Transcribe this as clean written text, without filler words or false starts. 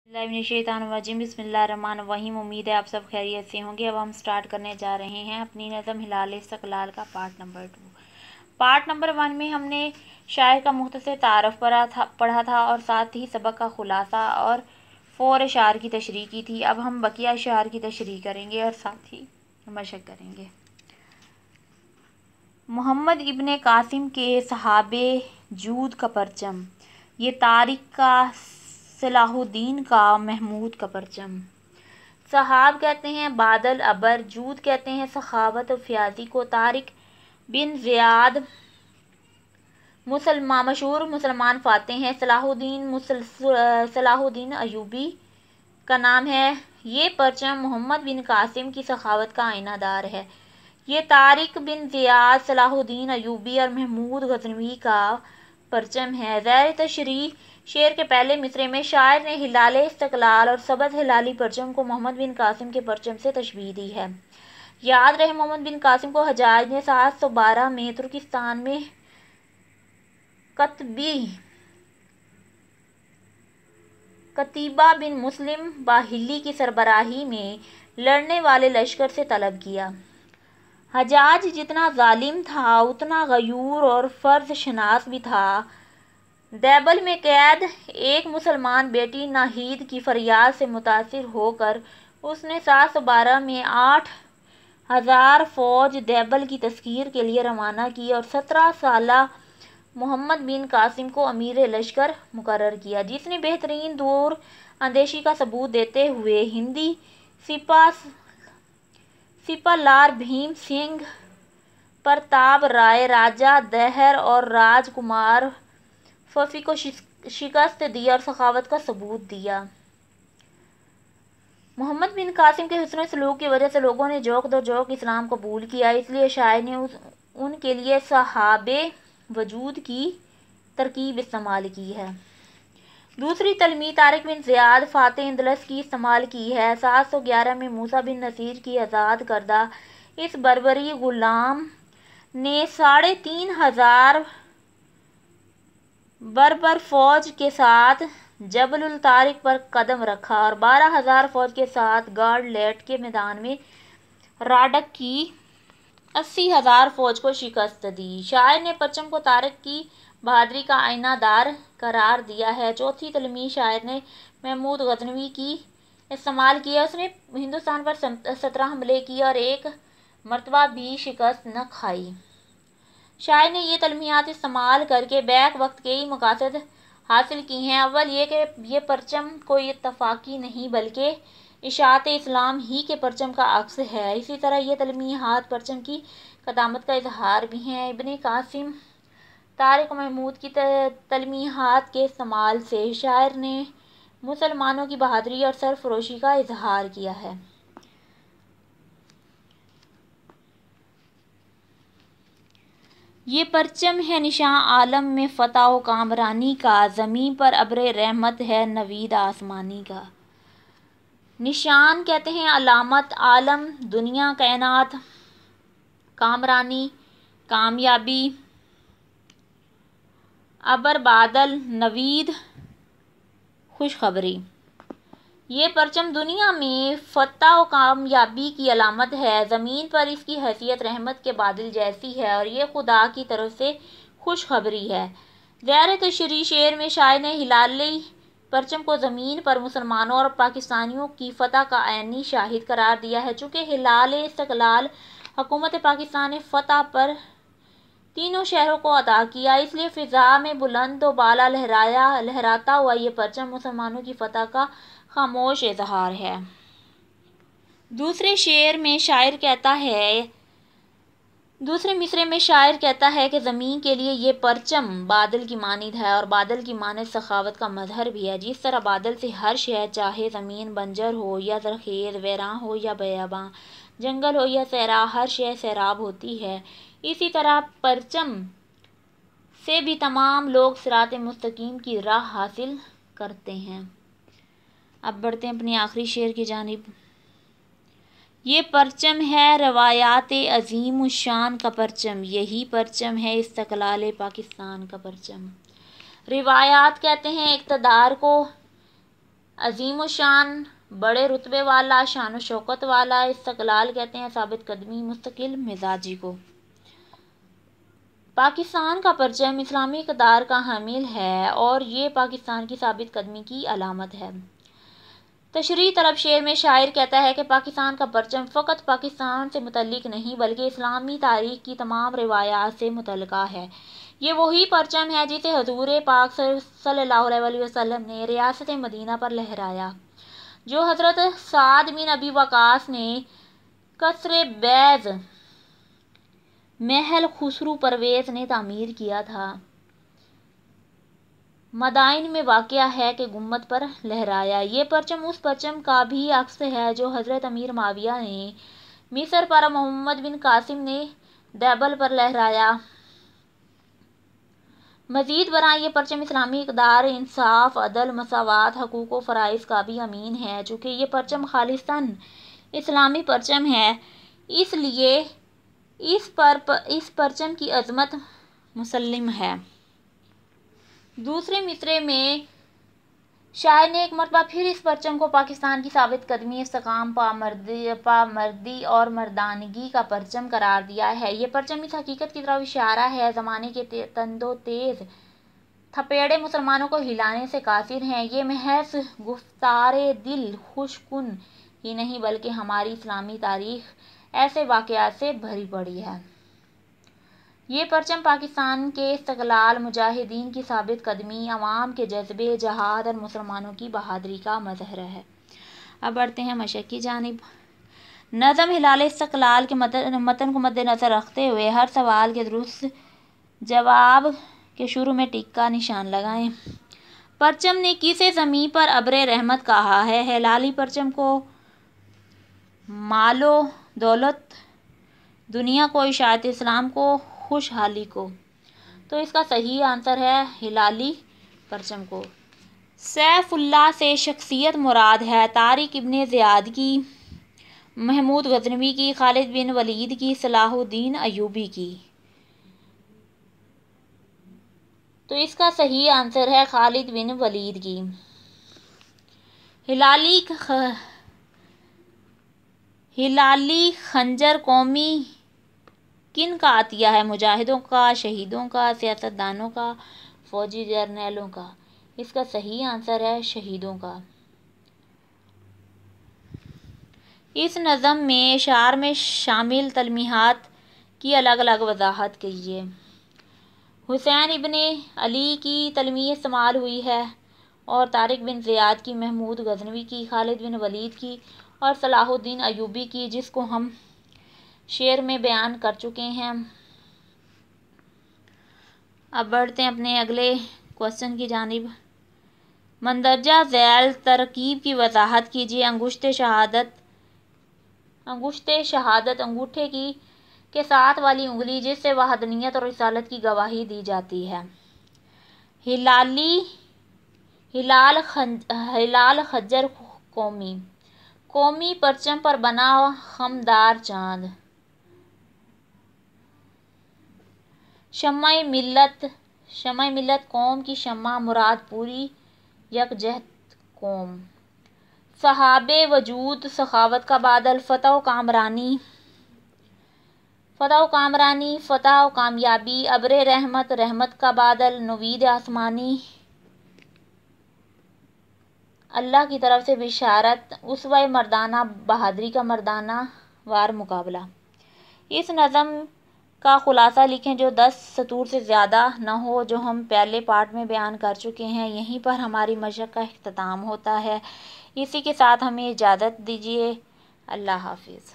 बिस्मिल्लाहिर्रहमानिर्रहीम, बिस्मिल्लाहिर्रहमानिर्रहीम। उम्मीद है आप सब खैरियत से होंगे। अब हम स्टार्ट करने जा रहे हैं अपनी नज़म हिलाल इस्तक़लाल का पार्ट नंबर 2। पार्ट नंबर 1 में हमने शायर का मुख्तसर तारफ़ पढ़ा था और साथ ही सबक का खुलासा और 4 अशार की तशरीह की थी। अब हम बकिया अशार की तशरीह करेंगे और साथ ही मशक करेंगे। मोहम्मद इब्ने कासिम के सहाबे जूद का परचम, ये तारिक का सलाहुद्दीन का महमूद का परचम। सहाब कहते हैं बादल अबर, जूद कहते हैं सखावत और फ्याजी को। तारिक बिन ज़ियाद मशहूर मुसलमान फातेह हैं। सलाहुद्दीन अयूबी का नाम है। ये परचम मोहम्मद बिन कासिम की सखावत का आइनादार है। ये तारिक बिन ज़ियाद, सलाहुद्दीन अयूबी और महमूद गज़नवी का परचम है। ज़ैर तशरीह शेर के पहले मिसरे में शायर ने हिलाल इस्तक़लाल और सबज़ हिलाली परचम को मोहम्मद बिन कासिम के परचम से तशबीह दी है। याद रहे, मोहम्मद बिन कासिम को हज्जाज ने 712 में तुर्किस्तान में कतीबा बिन मुस्लिम बाहिली की सरबराही में लड़ने वाले लश्कर से तलब किया। हज्जाज जितना जालिम था उतना गयूर और फ़र्ज शनास भी था। दैबल में कैद एक मुसलमान बेटी नाहीद की फरियाद से मुतासिर होकर उसने 712 में 8000 फ़ौज दैबल की तस्कीर के लिए रवाना की और 17 साला मोहम्मद बिन कासिम को अमीर लश्कर मुकर्रर किया, जिसने बेहतरीन दूर अंदेशी का सबूत देते हुए हिंदी सिपालार भीम सिंह, प्रताप राय, राजा दहर और राजकुमार फफी को शिकस्त दी और सखावत का सबूत दिया। मोहम्मद बिन कासिम के हुस्न सलूक की वजह से लोगों ने जोक दर जोक इस्लाम कबूल किया, इसलिए शायर ने उनके लिए सहाबे वजूद की तरकीब इस्तेमाल की है। दूसरी तलमी तारिक बिन ज़ियाद फ़ाते अंदलस की इस्तेमाल की है। 711 में मूसा बिन नसीर की आज़ाद करदा इस बर्बरी गुलाम ने 3500 बर्बर फ़ौज के साथ जबल तारिक पर कदम रखा और 12000 फ़ौज के साथ गार्डलेट के मैदान में राडक की 80000 फ़ौज को शिकस्त दी। शायर ने परचम को तारिक की बहादुरी का आइनादार करार दिया है। चौथी तलमी शायर ने महमूद गज़नवी की इस्तेमाल किया। उसने हिंदुस्तान पर 17 हमले किए और एक मरतबा भी शिकस्त न खाई। शायर ने ये तलमियात इस्तेमाल करके बैक वक्त कई मकासद हासिल की हैं। अव्वल ये कि ये परचम कोई इत्तफाकी नहीं बल्कि इशाअत इस्लाम ही के परचम का अक्स है। इसी तरह ये तलमियात परचम की कदामत का इजहार भी हैं। इब्ने कासिम, तारिक महमूद की तलमियात के इस्तेमाल से शायर ने मुसलमानों की बहादुरी और सरफरोशी का इजहार किया है। ये परचम है निशान आलम में फ़तह व कामरानी का, ज़मीन पर अब्र रहमत है नवीद आसमानी का। निशान कहते हैं अलामत, आलम दुनिया कायनात, कामरानी कामयाबी, अबर बादल, नवीद खुशखबरी। ये परचम दुनिया में फ़तह व कामयाबी की अलामत है। ज़मीन पर इसकी हैसियत रहमत के बादल जैसी है और ये खुदा की तरफ से खुशखबरी है। ज़ैर तशरीह शेर में शायर ने हिलाली परचम को ज़मीन पर मुसलमानों और पाकिस्तानियों की फ़तह का ऐनी शाहिद करार दिया है। चूँकि हिलाल इस्तक़लाल हुकूमत पाकिस्तान ने फ़तह पर तीनों शहरों को अता किया, इसलिए फ़िज़ा में बुलंद व बाला लहराता हुआ ये परचम मुसलमानों की फ़तह का खामोश इजहार है। दूसरे मिसरे में शायर कहता है कि ज़मीन के लिए ये परचम बादल की मानिंद है और बादल की मानिंद सखावत का मजहर भी है। जिस तरह बादल से हर शय, चाहे ज़मीन बंजर हो या ज़रख़ेज़, वैरान हो या बयाबां, जंगल हो या सहरा, हर शय सैराब होती है, इसी तरह परचम से भी तमाम लोग सिरात मुस्तकीम की राह हासिल करते हैं। अब बढ़ते हैं अपनी आखिरी शेर की जानिब। ये परचम है रवायात अजीम शान का परचम, यही परचम है इस्तक़लाल पाकिस्तान का परचम। रिवायात कहते हैं इक़्तिदार को عظیم الشان، بڑے رتبے والا، شان و شوکت والا، استقلال کہتے ہیں ثابت قدمی، مستقل مزاجی کو۔ پاکستان کا پرچم اسلامی اقدار کا حامل ہے اور یہ پاکستان کی ثابت قدمی کی علامت ہے۔ تشریح طلب شعر میں شاعر کہتا ہے کہ پاکستان کا پرچم فقط پاکستان سے متعلق نہیں بلکہ اسلامی تاریخ کی تمام روایات سے متعلقہ ہے۔ یہ وہی پرچم ہے جسے حضور پاک صلی اللہ علیہ وسلم نے ریاست مدینہ پر لہرایا، جو حضرت سعد بن ابی وقاص نے قصر بیض محل خسرو پرویز نے تعمیر کیا تھا۔ مدائن میں واقع ہے کہ گنبد پر لہرایا۔ یہ پرچم اس پرچم کا بھی عکس ہے جو حضرت امیر معاویہ نے مصر پر، محمد بن قاسم نے دیبل پر لہرایا۔ مزید برآں یہ پرچم اسلامی اقدار، انصاف، عدل، مساوات، حقوق و فرائض کا بھی امین ہے۔ چونکہ یہ پرچم خالصتاً اسلامی پرچم ہے، اس لیے اس پرچم کی عظمت مسلم ہے۔ دوسرے مصرعے میں شاعر نے ایک مرتبہ پھر اس پرچم کو پاکستان کی ثابت قدمی، استحکام، پامردی اور مردانگی کا پرچم قرار دیا ہے۔ یہ پرچم اس حقیقت کی طرف اشارہ ہے زمانے کے تند و تیز تھپیڑے مسلمانوں کو ہلانے سے قاصر ہیں۔ یہ محض گفتار دل خوش کن ہی نہیں بلکہ ہماری اسلامی تاریخ ایسے واقعات سے بھری پڑی ہے۔ یہ پرچم پاکستان کے استقلال، مجاہدین کی ثابت قدمی، عوام کے جذبے جہاد اور مسلمانوں کی بہادری کا مظہر ہے۔ اب بڑھتے ہیں مشق کی جانب۔ نظم ہلال استقلال کے متن کو مد نظر رکھتے ہوئے ہر سوال کے درست جواب کے شروع میں ٹک کا نشان لگائیں۔ پرچم نے کسے زمیں پر ابر رحمت کہا ہے؟ ہلالی پرچم کو، مال و دولت، دنیا کو، اشاعت اسلام کو، خوشحالی کو۔ تو اس کا صحیح آنسر ہے ہلالی پرچم کو۔ سیف اللہ سے شخصیت مراد ہے طارق ابن زیاد کی، محمود غزنوی کی، خالد بن ولید کی، صلاح الدین ایوبی کی۔ تو اس کا صحیح آنسر ہے خالد بن ولید کی۔ ہلالی خنجر قومی کن کا عطیہ ہے؟ مجاہدوں کا، شہیدوں کا، سیاستدانوں کا، فوجی جرنیلوں کا۔ اس کا صحیح آنسر ہے شہیدوں کا۔ اس نظم میں اشعار میں شامل تلمیحات کی الگ الگ وضاحت کیجیے۔ حسین ابن علی کی تلمیح استعمال ہوئی ہے اور طارق بن زیاد کی، محمود غزنوی کی، خالد بن ولید کی اور صلاح الدین ایوبی کی، جس کو ہم شعر میں بیان کر چکے ہیں۔ اب بڑھتے ہیں اپنے اگلے کوسچن کی جانب۔ مندرجہ ذیل ترکیب کی وضاحت کیجیے۔ انگشت شہادت انگوٹھے کی کے ساتھ والی انگلی جس سے وحدانیت اور رسالت کی گواہی دی جاتی ہے۔ ہلال خنجر قومی پرچم پر بنا خمدار چاند۔ شمع ملت قوم کی شمع مراد پوری یکجہت قوم۔ صحاب وجود سخاوت کا بادل۔ فتح و کامرانی، فتح و کامیابی۔ ابر رحمت کا بادل، نوید آسمانی، اللہ کی طرف سے بشارت۔ اسوہ مردانہ، بہادری کا مردانہ وار مقابلہ۔ اس نظم کا خلاصہ لکھیں جو 10 سطور سے زیادہ نہ ہو، جو ہم پہلے پارٹ میں بیان کر چکے ہیں۔ یہیں پر ہماری مشق کا اختتام ہوتا ہے۔ اسی کے ساتھ ہمیں اجازت دیجیے۔ اللہ حافظ۔